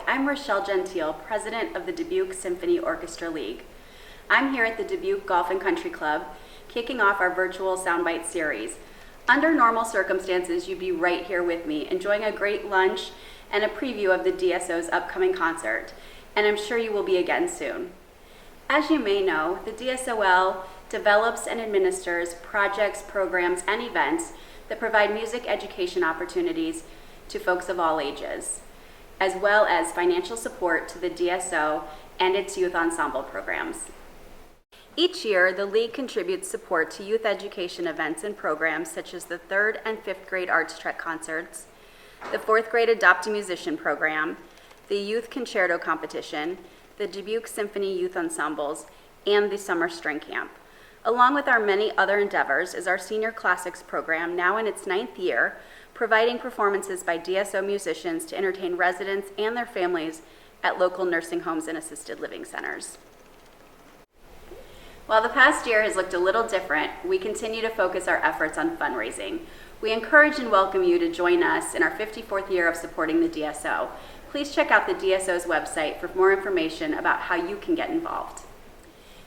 I'm Rochelle Gentile, president of the Dubuque Symphony Orchestra League. I'm here at the Dubuque Golf and Country Club, kicking off our virtual Soundbite series. Under normal circumstances, you'd be right here with me, enjoying a great lunch and a preview of the DSO's upcoming concert, and I'm sure you will be again soon. As you may know, the DSOL develops and administers projects, programs, and events that provide music education opportunities to folks of all ages, as well as financial support to the DSO and its youth ensemble programs. Each year, the League contributes support to youth education events and programs such as the 3rd and 5th grade Arts Trek concerts, the 4th grade Adopt a Musician program, the Youth Concerto competition, the Dubuque Symphony Youth Ensembles, and the Summer String Camp. Along with our many other endeavors is our Senior Classics program, now in its 9th year, providing performances by DSO musicians to entertain residents and their families at local nursing homes and assisted living centers. While the past year has looked a little different, we continue to focus our efforts on fundraising. We encourage and welcome you to join us in our 54th year of supporting the DSO. Please check out the DSO's website for more information about how you can get involved.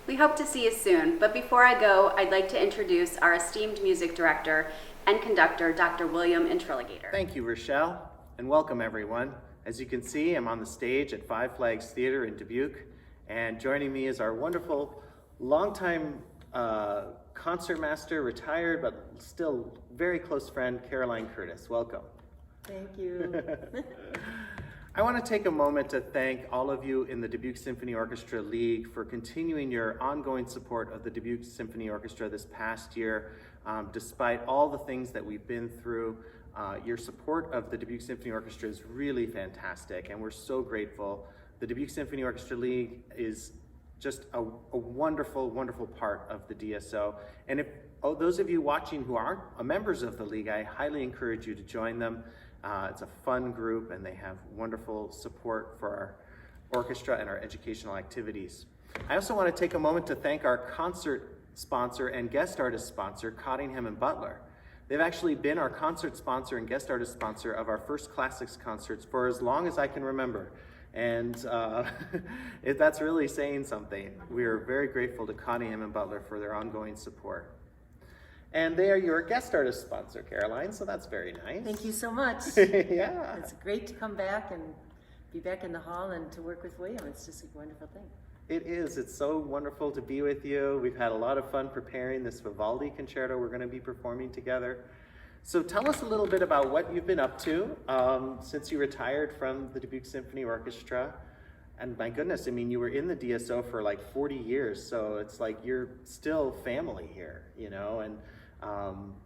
We hope to see you soon, but before I go, I'd like to introduce our esteemed music director and conductor, Dr. William Intriligator. Thank you, Rochelle, and welcome everyone. As you can see, I'm on the stage at Five Flags Theater in Dubuque, and joining me is our wonderful, longtime concertmaster, retired, but still very close friend, Caroline Curtis. Welcome. Thank you. I want to take a moment to thank all of you in the Dubuque Symphony Orchestra League for continuing your ongoing support of the Dubuque Symphony Orchestra this past year. Despite all the things that we've been through, your support of the Dubuque Symphony Orchestra is really fantastic, and we're so grateful. The Dubuque Symphony Orchestra League is just a wonderful, wonderful part of the DSO. And if those of you watching who aren't members of the league, I highly encourage you to join them. It's a fun group, and they have wonderful support for our orchestra and our educational activities. I also want to take a moment to thank our concert sponsor and guest artist sponsor, Cottingham and Butler. They've actually been our concert sponsor and guest artist sponsor of our first classics concerts for as long as I can remember. And that's really saying something. We are very grateful to Cottingham and Butler for their ongoing support. And they are your guest artist sponsor, Caroline, so that's very nice. Thank you so much. Yeah. It's great to come back and be back in the hall and to work with William. It's just a wonderful thing. It is. It's so wonderful to be with you. We've had a lot of fun preparing this Vivaldi concerto we're going to be performing together. So tell us a little bit about what you've been up to since you retired from the Dubuque Symphony Orchestra. And my goodness, I mean, you were in the DSO for like 40 years, so it's like you're still family here, you know, and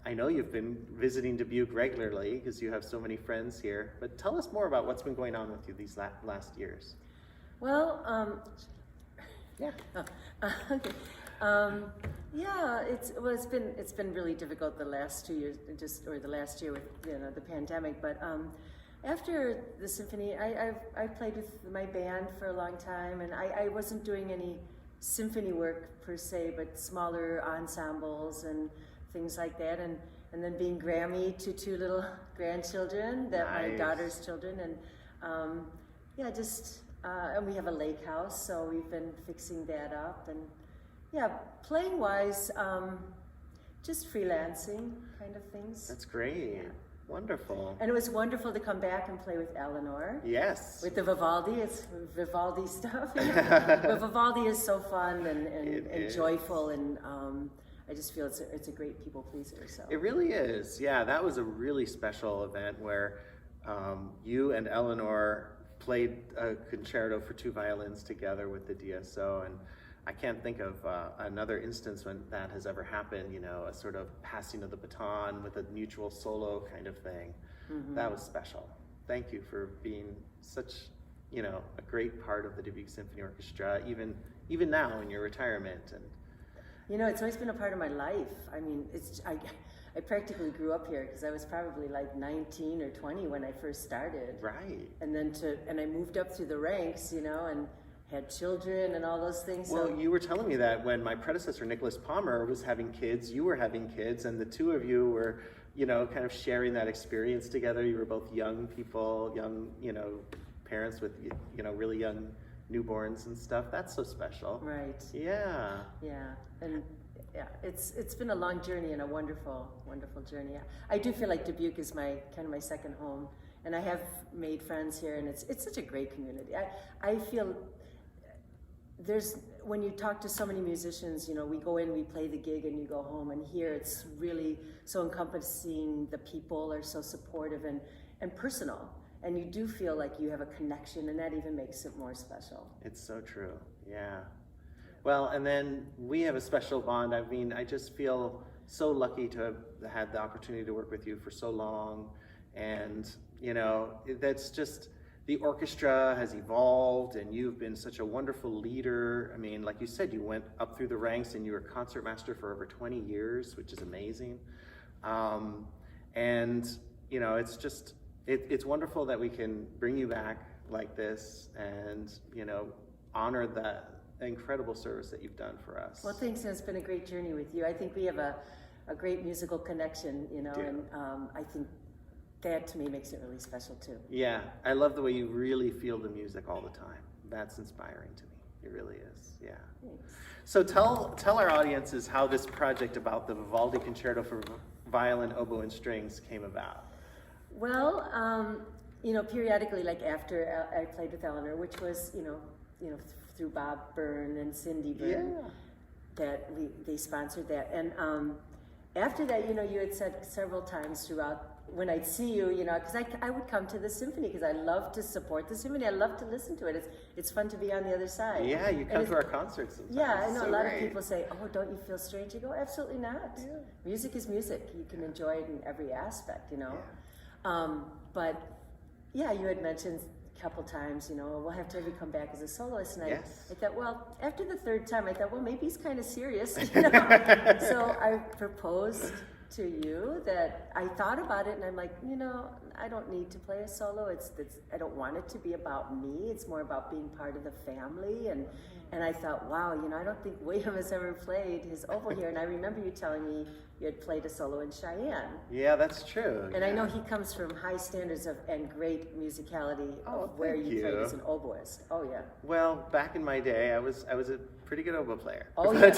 I know you've been visiting Dubuque regularly because you have so many friends here, but tell us more about what's been going on with you these last years. Well, Yeah. okay. Yeah, it's been really difficult the last 2 years, or the last year with the pandemic. But after the symphony, I played with my band for a long time, and I wasn't doing any symphony work per se, but smaller ensembles and things like that. And then being Grammy to 2 little grandchildren, that Nice. my daughter's children, and and we have a lake house, so we've been fixing that up. And yeah, playing wise, just freelancing kind of things. That's great. Yeah. Wonderful. And it was wonderful to come back and play with Eleanor. Yes. With the Vivaldi, it's Vivaldi stuff. But Vivaldi is so fun and joyful, and I just feel it's a great people pleaser. So It really is. Yeah, that was a really special event where you and Eleanor played a concerto for 2 violins together with the DSO, and I can't think of another instance when that has ever happened, you know, a sort of passing of the baton with a mutual solo kind of thing. Mm-hmm. That was special. Thank you for being such, you know, a great part of the Dubuque Symphony Orchestra, even now in your retirement. And you know, it's always been a part of my life. I mean, I practically grew up here because I was probably like 19 or 20 when I first started. Right. And then I moved up through the ranks, you know, and had children and all those things. Well, so. you were telling me that when my predecessor, Nicholas Palmer, was having kids, you were having kids, and the 2 of you were, you know, kind of sharing that experience together. You were both young people, young, you know, parents with, you know, really young newborns and stuff. That's so special. Right. Yeah. Yeah. And yeah, it's been a long journey and a wonderful, wonderful journey. I do feel like Dubuque is my second home, and I have made friends here, and it's such a great community. I feel when you talk to so many musicians, you know, we go in, we play the gig, and you go home, and here it's really so encompassing. The people are so supportive and personal, and you do feel like you have a connection, and that even makes it more special. It's so true. Yeah. Well, and then we have a special bond. I mean, I just feel so lucky to have had the opportunity to work with you for so long. And, you know, that's just, the orchestra has evolved, and you've been such a wonderful leader. I mean, like you said, you went up through the ranks and you were concertmaster for over 20 years, which is amazing. And, you know, it's just, it's wonderful that we can bring you back like this and, you know, honor that incredible service that you've done for us. Well, thanks, and it's been a great journey with you. I think we have a great musical connection, you know, and I think that to me makes it really special too. Yeah, I love the way you really feel the music all the time. That's inspiring to me. It really is, yeah. Thanks. So tell our audiences how this project about the Vivaldi Concerto for violin, oboe, and strings came about. Well, you know, periodically, like after I played with Eleanor, which was, you know, through Bob Byrne and Cindy Byrne, that they sponsored that. And after that, you know, you had said several times throughout, when I'd see you, you know, because I would come to the symphony because I love to support the symphony. I love to listen to it. It's fun to be on the other side. Yeah, you come to our concerts sometimes. Yeah, I know so a lot great. of people say, oh, don't you feel strange? You go, absolutely not. Yeah. Music is music. You can enjoy it in every aspect, you know. Yeah. But yeah, you had mentioned a couple times, you know, we'll have to have you come back as a soloist. And I thought, well, after the third time, I thought, well, maybe he's kind of serious, you know. So I proposed to you that I thought about it, and I'm like, you know, I don't need to play a solo. I don't want it to be about me. It's more about being part of the family. And I thought, wow, you know, I don't think William has ever played his oboe here. And I remember you telling me you had played a solo in Cheyenne. Yeah, that's true. And I know he comes from high standards and great musicality of where you played as an oboist. Oh yeah. Well, back in my day, I was a pretty good oboe player. Oh yeah.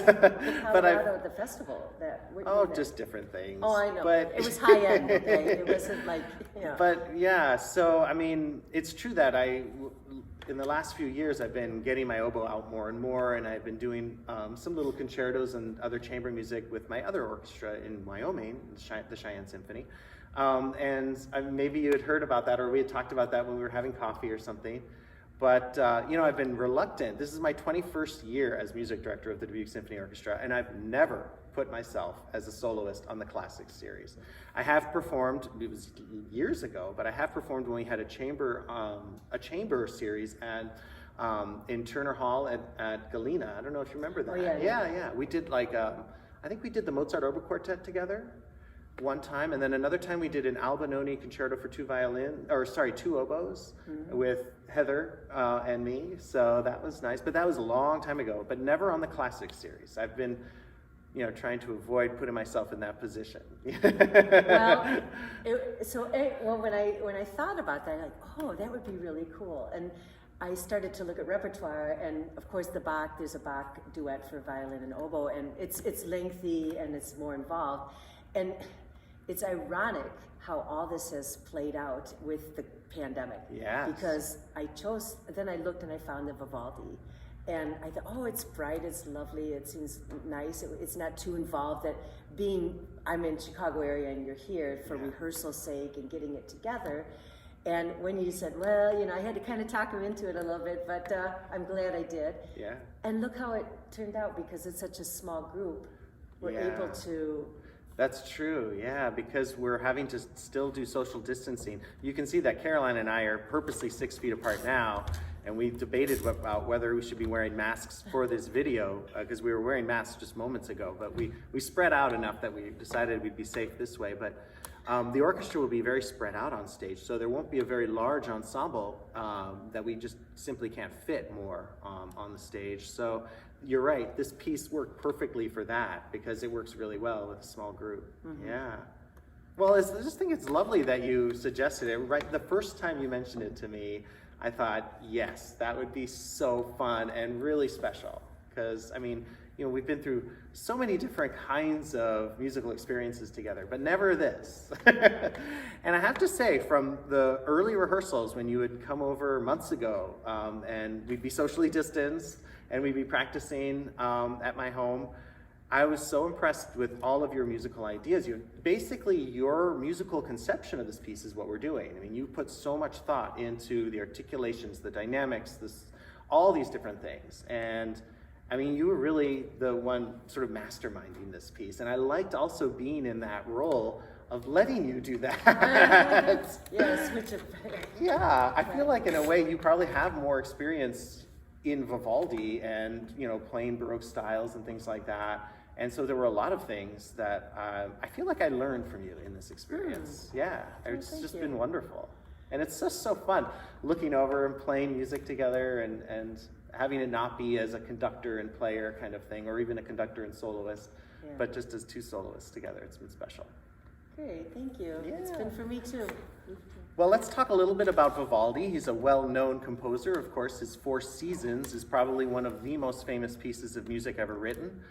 But the festival just different things. Oh, I know. But it was high end. Okay, it wasn't like But yeah, so I mean, it's true that in the last few years, I've been getting my oboe out more and more, and I've been doing some little concertos and other chamber music with my other orchestra in Wyoming, the Cheyenne Symphony. And maybe you had heard about that, or we had talked about that when we were having coffee or something. But, you know, I've been reluctant. This is my 21st year as music director of the Dubuque Symphony Orchestra, and I've never put myself as a soloist on the Classics series. I have performed, it was years ago, but I have performed when we had a chamber series in Turner Hall at Galena. I don't know if you remember that. Oh, yeah. Yeah. We did I think we did the Mozart Oboe Quartet together one time, and then another time we did an Albinoni concerto for two oboes with Heather and me. So that was nice, but that was a long time ago, but never on the Classics series. I've been, you know, trying to avoid putting myself in that position. When I thought about that, I'm like, oh, that would be really cool. And I started to look at repertoire, and of course there's a Bach duet for violin and oboe, and it's lengthy and it's more involved. And it's ironic how all this has played out with the pandemic. Yes. Because then I looked and I found the Vivaldi. And I thought, oh, it's bright, it's lovely, it seems nice, it's not too involved. I'm in Chicago area and you're here for rehearsal's sake and getting it together. And when you said, well, you know, I had to kind of talk him into it a little bit, but I'm glad I did. Yeah. And look how it turned out, because it's such a small group. We're able to... That's true, yeah, because we're having to still do social distancing. You can see that Caroline and I are purposely 6 feet apart now, and we debated about whether we should be wearing masks for this video, because we were wearing masks just moments ago, but we spread out enough that we decided we'd be safe this way. But the orchestra will be very spread out on stage, so there won't be a very large ensemble that we just simply can't fit more on the stage. So you're right, this piece worked perfectly for that, because it works really well with a small group. Mm-hmm. Yeah. Well, I just think it's lovely that you suggested it. Right, the first time you mentioned it to me, I thought, yes, that would be so fun and really special. Because, I mean, you know, we've been through so many different kinds of musical experiences together, but never this. And I have to say, from the early rehearsals when you would come over months ago, and we'd be socially distanced and we'd be practicing at my home, I was so impressed with all of your musical ideas. Basically, your musical conception of this piece is what we're doing. I mean, you put so much thought into the articulations, the dynamics, all these different things. And I mean, you were really the one sort of masterminding this piece. And I liked also being in that role of letting you do that. Yeah, switch it. Yeah, I feel like in a way you probably have more experience in Vivaldi and, you know, playing Baroque styles and things like that. And so there were a lot of things that I feel like I learned from you in this experience. Yeah, it's just been wonderful. And it's just so fun looking over and playing music together and having it not be as a conductor and player kind of thing, or even a conductor and soloist, but just as two soloists together. It's been special. Great, thank you. Yeah. It's been for me too. Well, let's talk a little bit about Vivaldi. He's a well-known composer. Of course, his Four Seasons is probably one of the most famous pieces of music ever written.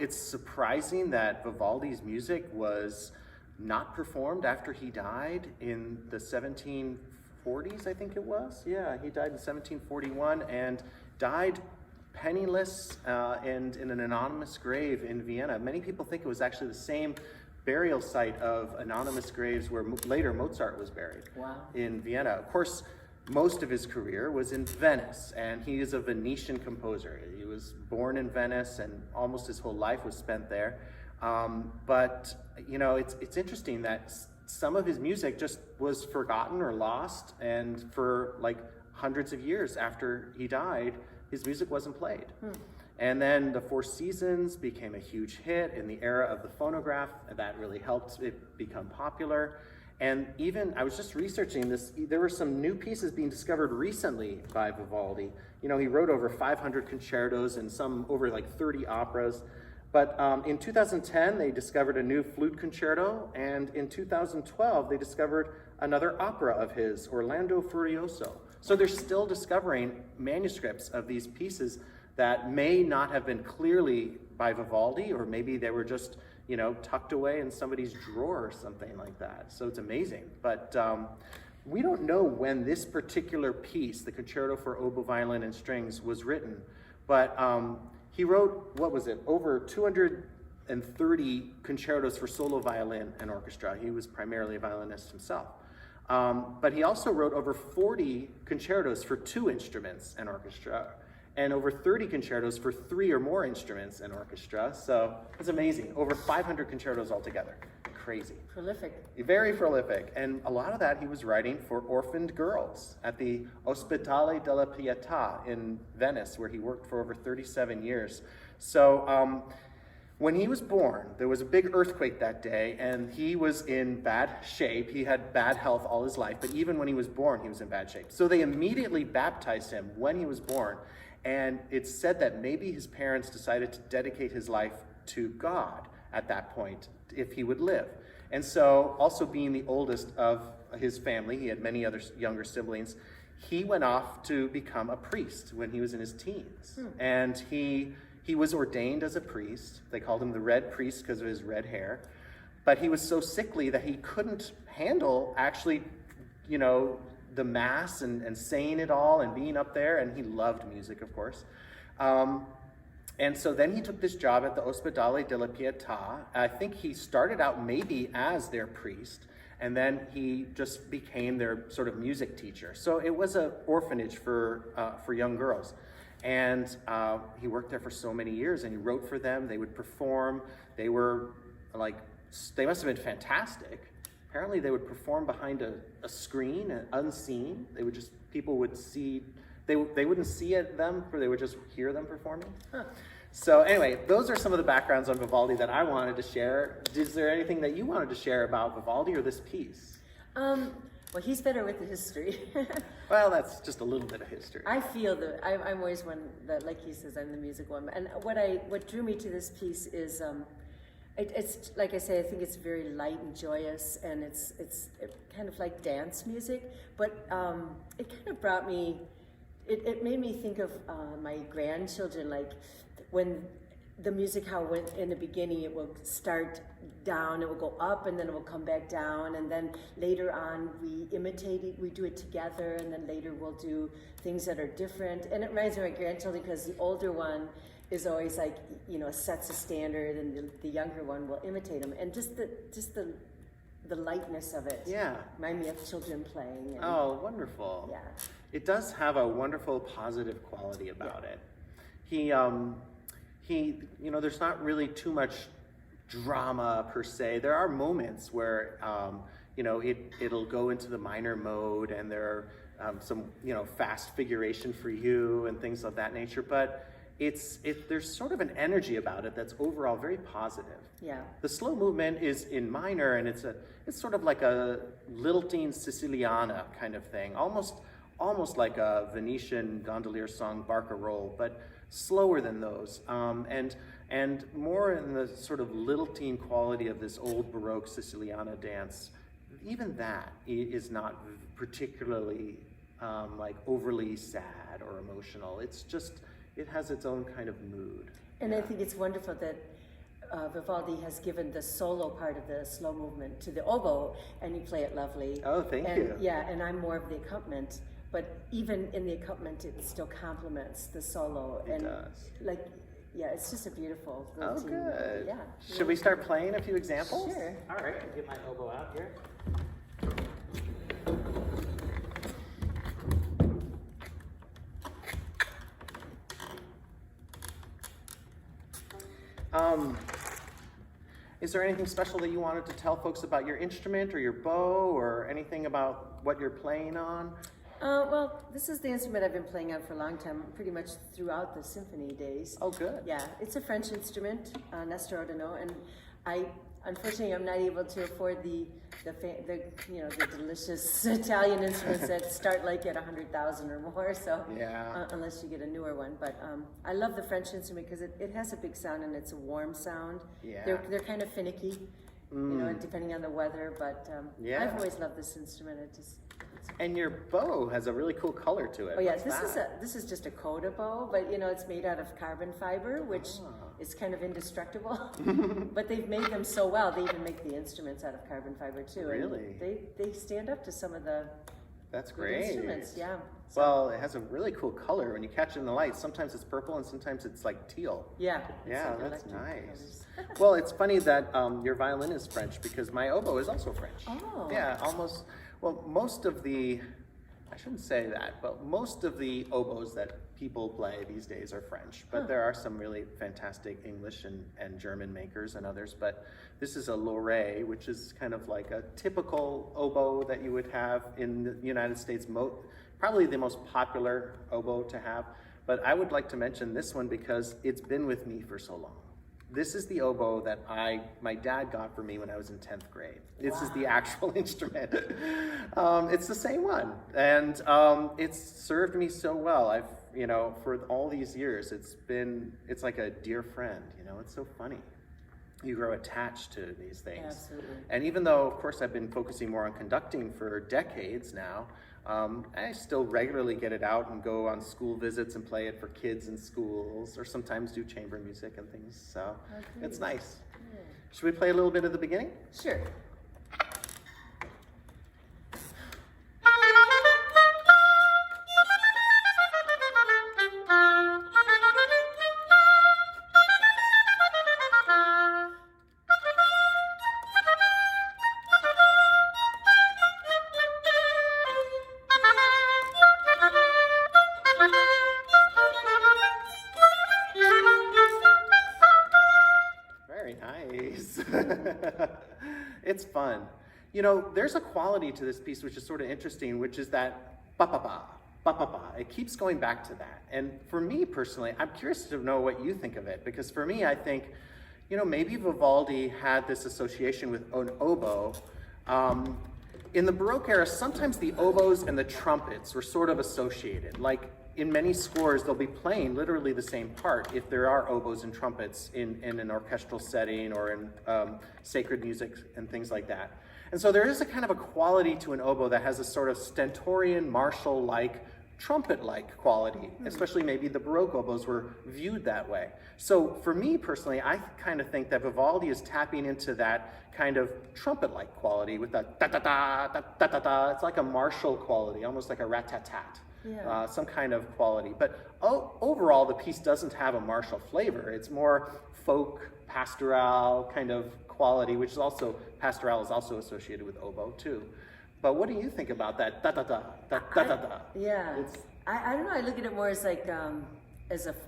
It's surprising that Vivaldi's music was not performed after he died in the 1740s, I think it was. Yeah, he died in 1741 and died penniless and in an anonymous grave in Vienna. Many people think it was actually the same burial site of anonymous graves where later Mozart was buried. Wow. In Vienna. Of course, most of his career was in Venice, and he is a Venetian composer. He was born in Venice, and almost his whole life was spent there. But you know, it's interesting that some of his music just was forgotten or lost, and for like hundreds of years after he died, his music wasn't played. And then the Four Seasons became a huge hit in the era of the phonograph, and that really helped it become popular. And even, I was just researching this, there were some new pieces being discovered recently by Vivaldi. You know, he wrote over 500 concertos and some over like 30 operas. But in 2010, they discovered a new flute concerto, and in 2012, they discovered another opera of his, Orlando Furioso. So they're still discovering manuscripts of these pieces that may not have been clearly by Vivaldi, or maybe they were just, you know, tucked away in somebody's drawer or something like that. So it's amazing. But we don't know when this particular piece, the Concerto for Oboe, Violin, and Strings, was written. But he wrote, what was it, over 230 concertos for solo violin and orchestra. He was primarily a violinist himself. But he also wrote over 40 concertos for 2 instruments and orchestra, and over 30 concertos for 3 or more instruments and orchestra. So it's amazing. Over 500 concertos altogether. Crazy. Prolific. Very prolific. And a lot of that he was writing for orphaned girls at the Ospedale della Pietà in Venice, where he worked for over 37 years. So when he was born, there was a big earthquake that day, and he was in bad shape. He had bad health all his life, but even when he was born, he was in bad shape. So they immediately baptized him when he was born. And it's said that maybe his parents decided to dedicate his life to God at that point, if he would live. And so, also being the oldest of his family, he had many other younger siblings, he went off to become a priest when he was in his teens. And he was ordained as a priest. They called him the Red Priest because of his red hair. But he was so sickly that he couldn't handle actually, you know, the mass and saying it all and being up there, and he loved music, of course. And so then he took this job at the Ospedale della Pietà. I think he started out maybe as their priest, and then he just became their sort of music teacher. So it was an orphanage for young girls. And he worked there for so many years, and he wrote for them. They would perform. They were like, they must have been fantastic. Apparently they would perform behind a screen, unseen. They would just, people would see, they wouldn't see them, or they would just hear them performing. So anyway, those are some of the backgrounds on Vivaldi that I wanted to share. Is there anything that you wanted to share about Vivaldi or this piece? Well, he's better with the history. Well, that's just a little bit of history. I feel that I'm always one that, like he says, I'm the music one. And what drew me to this piece is, It's like I say, I think it's very light and joyous, and it's kind of like dance music. But it kind of brought me. It made me think of my grandchildren, like when the music, how went in the beginning, it will start down, it will go up, and then it will come back down, and then later on we imitate it, we do it together, and then later we'll do things that are different. And it reminds me of my grandchildren, because the older one is always like, sets a standard, and the younger one will imitate them. And just the lightness of it. Yeah. Remind me of children playing. And, Oh, wonderful. yeah. It does have a wonderful positive quality about it. He, there's not really too much drama per se. There are moments where, it'll go into the minor mode, and there are some, fast figuration for you and things of that nature. But there's sort of an energy about it that's overall very positive. Yeah. The slow movement is in minor, and it's sort of like a lilting Siciliana kind of thing, almost like a Venetian gondolier song barcarolle, but slower than those, and more in the sort of lilting quality of this old Baroque Siciliana dance. Even that is not particularly like overly sad or emotional. It's just, it has its own kind of mood. And I think it's wonderful that Vivaldi has given the solo part of the slow movement to the oboe, and you play it lovely. Oh, thank you. Yeah, and I'm more of the accompaniment, but even in the accompaniment, it still complements the solo. It and does. It's just a beautiful Oh, routine. good. Yeah. Should we start playing a few examples? Sure. All right, I'll get my oboe out here. Is there anything special that you wanted to tell folks about your instrument or your bow, or anything about what you're playing on? Well, this is the instrument I've been playing on for a long time, pretty much throughout the symphony days. Oh, good. Yeah, it's a French instrument, Nestor Odino, and unfortunately, I'm not able to afford the delicious Italian instruments that start like at 100,000 or more. So Yeah. Unless you get a newer one, but I love the French instrument because it has a big sound, and it's a warm sound. Yeah. They're kind of finicky, depending on the weather. But Yeah. I've always loved this instrument. And your bow has a really cool color to it. Oh yeah, What's that? this is just a coda bow, but it's made out of carbon fiber, which is kind of indestructible. But they've made them so well, they even make the instruments out of carbon fiber too. Really? And they stand up to some of the That's good great. instruments, yeah. So, Well, it has a really cool color when you catch it in the light. Sometimes it's purple, and sometimes it's like teal. yeah. it's Yeah, like that's electric nice. colors. Well, it's funny that your violin is French, because my oboe is also French. Oh. Yeah, almost. Well, most of the, I shouldn't say that, but most of the oboes that people play these days are French. But there are some really fantastic English and German makers and others. But this is a Loré, which is kind of like a typical oboe that you would have in the United States, probably the most popular oboe to have. But I would like to mention this one because it's been with me for so long. This is the oboe that my dad got for me when I was in 10th grade. This is the actual instrument. It's the same one. And it's served me so well. For all these years, it's like a dear friend, it's so funny. You grow attached to these things. Absolutely. And even though, of course, I've been focusing more on conducting for decades now, I still regularly get it out and go on school visits and play it for kids in schools, or sometimes do chamber music and things. So it's nice. Yeah. Should we play a little bit at the beginning? Sure. It's fun. There's a quality to this piece which is sort of interesting, which is that ba-ba-ba, ba-ba-ba. It keeps going back to that. And for me personally, I'm curious to know what you think of it, because for me, I think, maybe Vivaldi had this association with an oboe in the Baroque era, sometimes the oboes and the trumpets were sort of associated. Like in many scores, they'll be playing literally the same part if there are oboes and trumpets in an orchestral setting or in sacred music and things like that. And so there is a kind of a quality to an oboe that has a sort of stentorian, martial-like, trumpet-like quality, especially maybe the Baroque oboes were viewed that way. So for me personally, I kind of think that Vivaldi is tapping into that kind of trumpet-like quality with that da-da-da, da-da-da. It's like a martial quality, almost like a rat-tat-tat. Yeah. Some kind of quality. But overall, the piece doesn't have a martial flavor. It's more folk, pastoral kind of quality, which is also, pastoral is also associated with oboe too. But what do you think about that da-da-da, da-da-da? Yeah. I don't know, I look at it more as like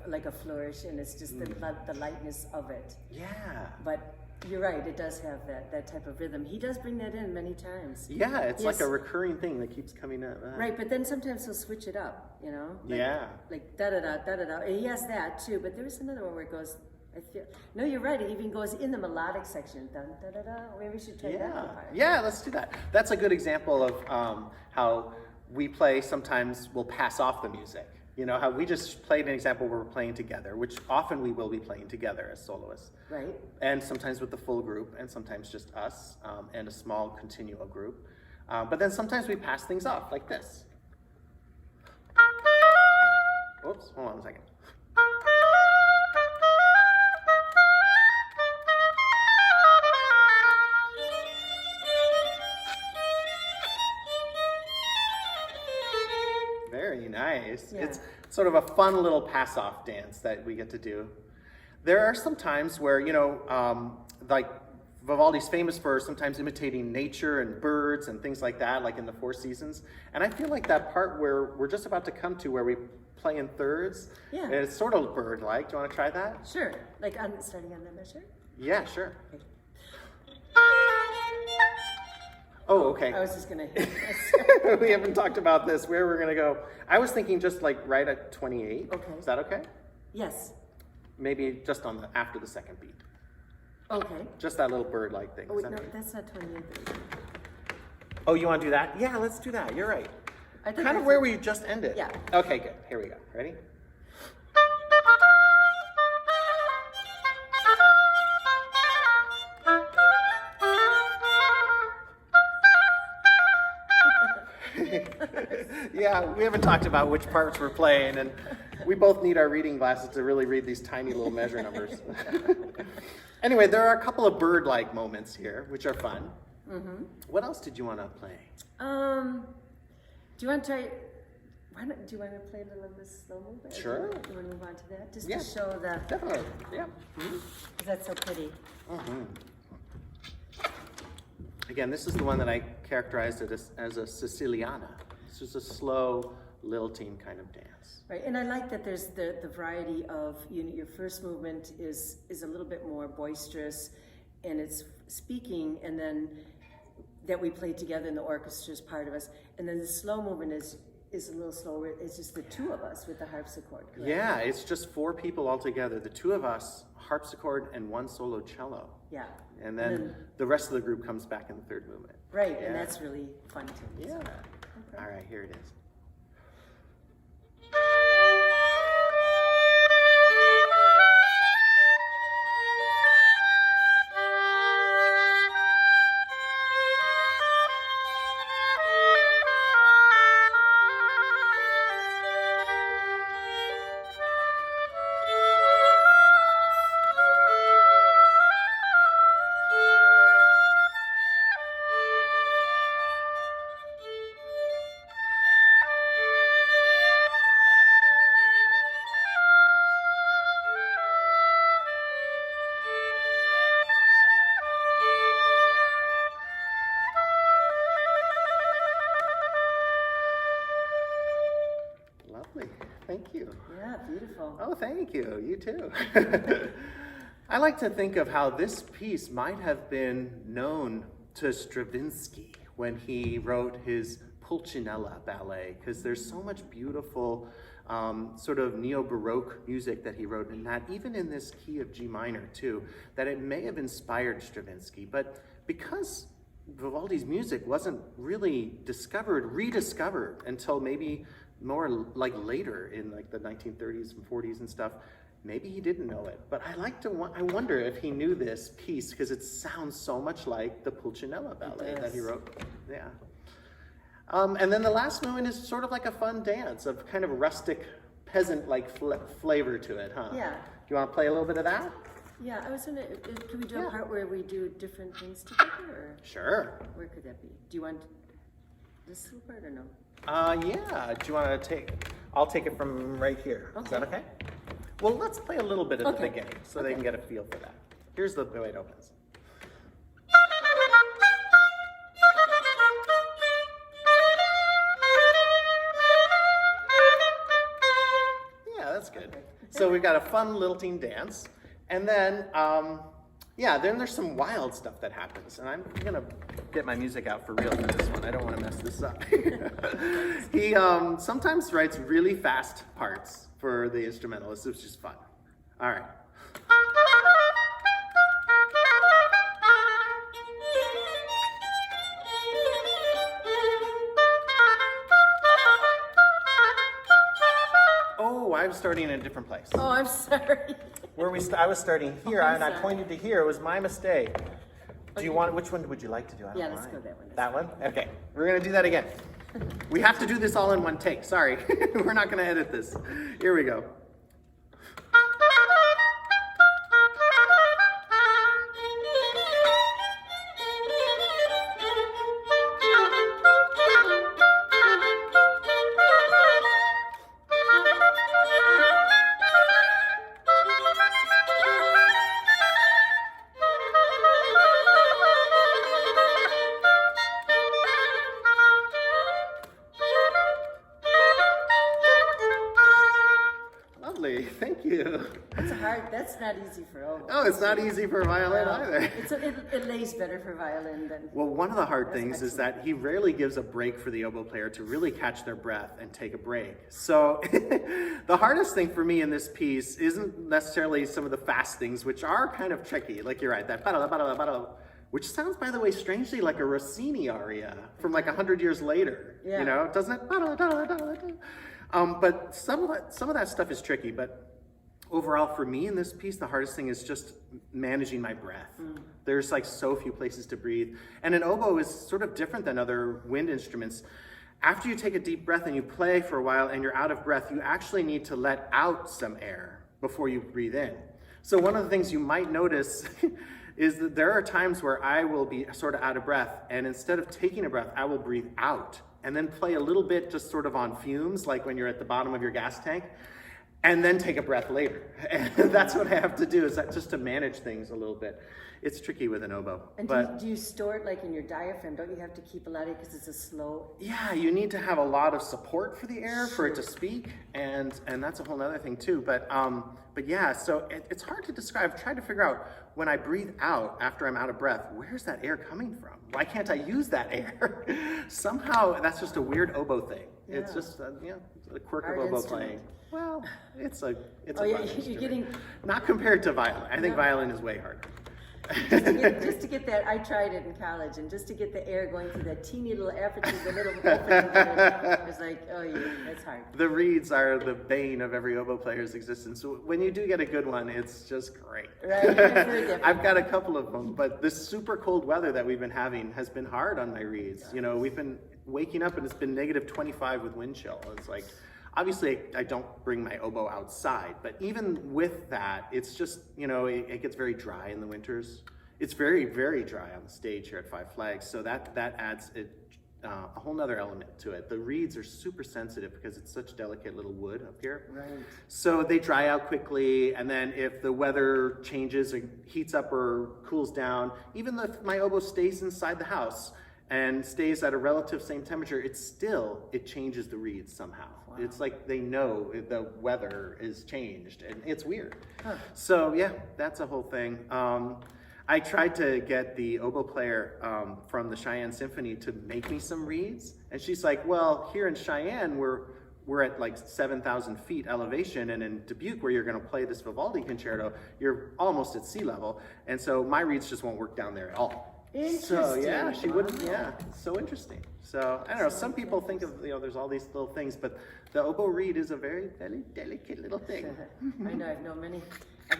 like a flourish, and it's just the lightness of it. Yeah. But you're right, it does have that type of rhythm. He does bring that in many times. Yeah, it's Yes. like a recurring thing that keeps coming up. Right, but then sometimes he'll switch it up, you know? Yeah. Like da-da-da, da-da-da. And he has that too, but there is another one where it goes, no, you're right, it even goes in the melodic section. Dun, da-da-da. Maybe we should try that one part. Yeah, let's do that. That's a good example of how we play, sometimes we'll pass off the music. You know, how we just played an example where we're playing together, which often we will be playing together as soloists. Right. And sometimes with the full group, and sometimes just us and a small continuo group. But then sometimes we pass things off like this. Oops, hold on a second. Very nice. Yeah. It's sort of a fun little pass-off dance that we get to do. There are some times where, you know, like Vivaldi's famous for sometimes imitating nature and birds and things like that, like in the Four Seasons. And I feel like that part where we're just about to come to where we play in thirds, Yeah. it's sort of bird-like. Do you want to try that? Sure. Like starting on that measure? Yeah, sure. Oh, okay. I was just gonna hit this. We haven't talked about this, where we're gonna go. I was thinking just like right at 28. Okay. Is that okay? Yes. Maybe just on after the second beat. Okay. Just that little bird-like thing. Oh, Is wait, that no, right? that's not 28. Oh, you want to do that? Yeah, let's do that. You're right. I think Kind of where we just ended. Yeah. Okay, good. Here we go. Ready? Yeah, we haven't talked about which parts we're playing, and we both need our reading glasses to really read these tiny little measure numbers. Anyway, there are a couple of bird-like moments here, which are fun. Mm-hmm. What else did you want to play? Do you want to try? Do you want to play a little of this slow movement? Sure. Do you want to move on to that, just Yeah. to show the? Definitely. Yeah. Because that's so pretty. Mm-hmm. Again, this is the one that I characterized it as a Siciliana. It's just a slow, lilting kind of dance. Right, and I like that there's the variety of, you know, your first movement is a little bit more boisterous, and it's speaking, and then that we play together in the orchestra is part of us, and then the slow movement is a little slower. It's just the two of us with the harpsichord. Correct? Yeah, it's just 4 people all together. The 2 of us, harpsichord and 1 solo cello. Yeah. And then the rest of the group comes back in the third movement. Right, Yeah. and that's really fun too. Yeah. Okay. All right, here it is. Lovely. Thank you. Yeah, beautiful. Oh, thank you. You too. I like to think of how this piece might have been known to Stravinsky when he wrote his Pulcinella ballet, because there's so much beautiful sort of neo-Baroque music that he wrote in that, even in this key of G minor too, that it may have inspired Stravinsky. But because Vivaldi's music wasn't really rediscovered until maybe more like later in like the 1930s and 40s and stuff. Maybe he didn't know it, but I wonder if he knew this piece because it sounds so much like the Pulcinella ballet that he wrote. Yeah. And then the last movement is sort of like a fun dance of kind of rustic, peasant-like flavor to it, huh? Yeah. Do you want to play a little bit of that? Yeah, I was wondering, can we do Yeah. a part where we do different things together, or Sure. where could that be? Do you want this little part or no? Yeah. Do you want to I'll take it from right here. Is that okay? Well, let's play a little bit at the beginning so they can get a feel for that. Here's the way it opens. Yeah, that's good. So we've got a fun lilting dance. And then, then there's some wild stuff that happens. And I'm going to get my music out for real for this one. I don't want to mess this up. He sometimes writes really fast parts for the instrumentalists, which is fun. All right. Oh, I'm starting in a different place. Oh, I'm sorry. I was starting here, I'm and I sorry. pointed to here. It was my mistake. Do you want? Which one would you like to do? I don't Yeah, let's mind. go that one. That one? Okay. We're gonna do that again. We have to do this all in one take. Sorry, we're not gonna edit this. Here we go. Lovely, thank you. That's not easy for oboe. Oh, it's not easy for violin either. It lays better for violin than... Well, one of the hard That's things is excellent. that he rarely gives a break for the oboe player to really catch their breath and take a break. So the hardest thing for me in this piece isn't necessarily some of the fast things, which are kind of tricky. Like you're right, that which sounds, by the way, strangely like a Rossini aria from like 100 years later. Yeah. You know, doesn't it? But some of that stuff is tricky. But overall, for me in this piece, the hardest thing is just managing my breath. There's like so few places to breathe. And an oboe is sort of different than other wind instruments. After you take a deep breath and you play for a while and you're out of breath, you actually need to let out some air before you breathe in. So one of the things you might notice is that there are times where I will be sort of out of breath, and instead of taking a breath, I will breathe out and then play a little bit just sort of on fumes, like when you're at the bottom of your gas tank, and then take a breath later. And that's what I have to do, is that just to manage things a little bit. It's tricky with an oboe. And but do you store it like in your diaphragm? Don't you have to keep a lot of it because it's a slow... yeah, you need to have a lot of support for the air for it to speak, and that's a whole other thing too. But yeah, so it's hard to describe. Try to figure out when I breathe out after I'm out of breath, where's that air coming from? Why can't I use that air? Somehow that's just a weird oboe thing. Yeah. It's just a quirk Hard of oboe instrument. playing. Well, it's a Oh, yeah, fun you're instrument. getting... Not compared to violin. I think No. violin is way harder. Just to get that, I tried it in college, and just to get the air going through that teeny little aperture, the little opening there, it was like, oh yeah, that's hard. The reeds are the bane of every oboe player's existence. So when you do get a good one, it's just great. Right, I've heard that. I've got a couple of them, but this super cold weather that we've been having has been hard on my reeds. You know, we've been waking up and it's been negative 25 with wind chill. It's like, obviously I don't bring my oboe outside, but even with that, it's just, you know, it gets very dry in the winters. It's very, very dry on the stage here at Five Flags, so that adds a whole nother element to it. The reeds are super sensitive because it's such delicate little wood up here. Right. So they dry out quickly, and then if the weather changes or heats up or cools down, even if my oboe stays inside the house and stays at a relative same temperature, it changes the reeds somehow. Wow. It's like they know the weather is changed, and it's weird. Huh. So yeah, that's a whole thing. I tried to get the oboe player from the Cheyenne Symphony to make me some reeds, and she's like, well, here in Cheyenne, we're at like 7,000 feet elevation, and in Dubuque, where you're gonna play this Vivaldi concerto, you're almost at sea level, and so my reeds just won't work down there at all. So yeah, Interesting. she wouldn't. Wow. Yeah, it's so interesting. So I don't know. Some people think of there's all these little things, but the oboe reed is a very, very delicate little thing. I know, I've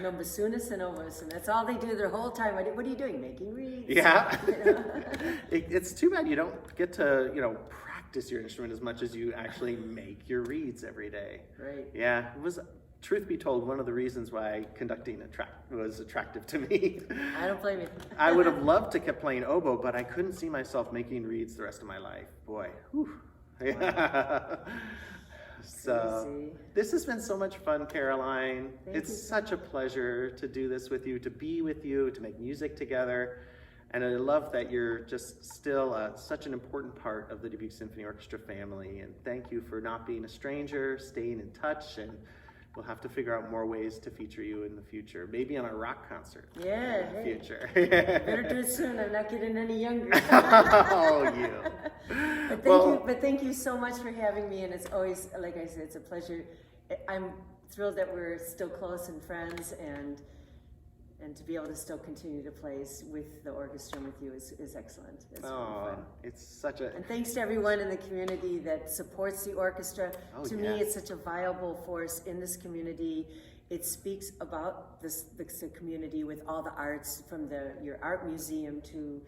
known bassoonists and oboists, and that's all they do their whole time. What are you doing? Making reeds? Yeah, it's too bad you don't get to practice your instrument as much as you actually make your reeds every day. Right. Yeah, it was. Truth be told, one of the reasons why conducting was attractive to me. I don't blame you. I would have loved to keep playing oboe, but I couldn't see myself making reeds the rest of my life. Boy, whew. Yeah. So Crazy. this has been so much fun, Caroline. Thank It's you. such a pleasure to do this with you, to be with you, to make music together. And I love that you're just still such an important part of the Dubuque Symphony Orchestra family. And thank you for not being a stranger, staying in touch, and we'll have to figure out more ways to feature you in the future. Maybe on a rock concert Yeah, in the hey. future. Better do it soon. I'm not getting any younger. Oh, you. But thank you so much for having me, and it's always, like I said, it's a pleasure. I'm thrilled that we're still close and friends, and to be able to still continue to play with the orchestra and with you is excellent. It's really fun. It's such a... And thanks to everyone in the community that supports the orchestra. Oh, To yeah. me, it's such a viable force in this community. It speaks about the community with all the arts, from your art museum to,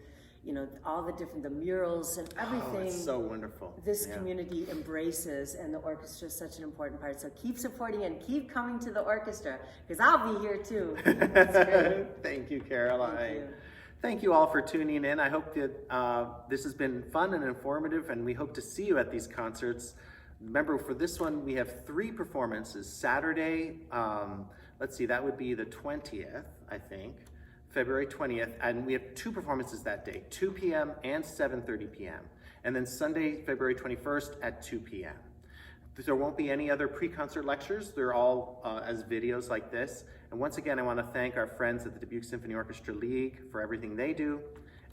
all the murals and everything. Oh, it's so wonderful. This Yeah. community embraces, and the orchestra is such an important part. So keep supporting and keep coming to the orchestra, because I'll be here too. It's great. Thank you, Caroline. Thank you. Thank you all for tuning in. I hope that this has been fun and informative, and we hope to see you at these concerts. Remember, for this one, we have 3 performances. Saturday, let's see, that would be the 20th, I think, February 20th, and we have 2 performances that day, 2 p.m. and 7:30 p.m. And then Sunday, February 21st at 2 p.m. There won't be any other pre-concert lectures. They're all as videos like this. And once again, I want to thank our friends at the Dubuque Symphony Orchestra League for everything they do.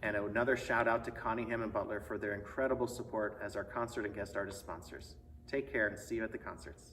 And another shout out to Conningham and Butler for their incredible support as our concert and guest artist sponsors. Take care and see you at the concerts.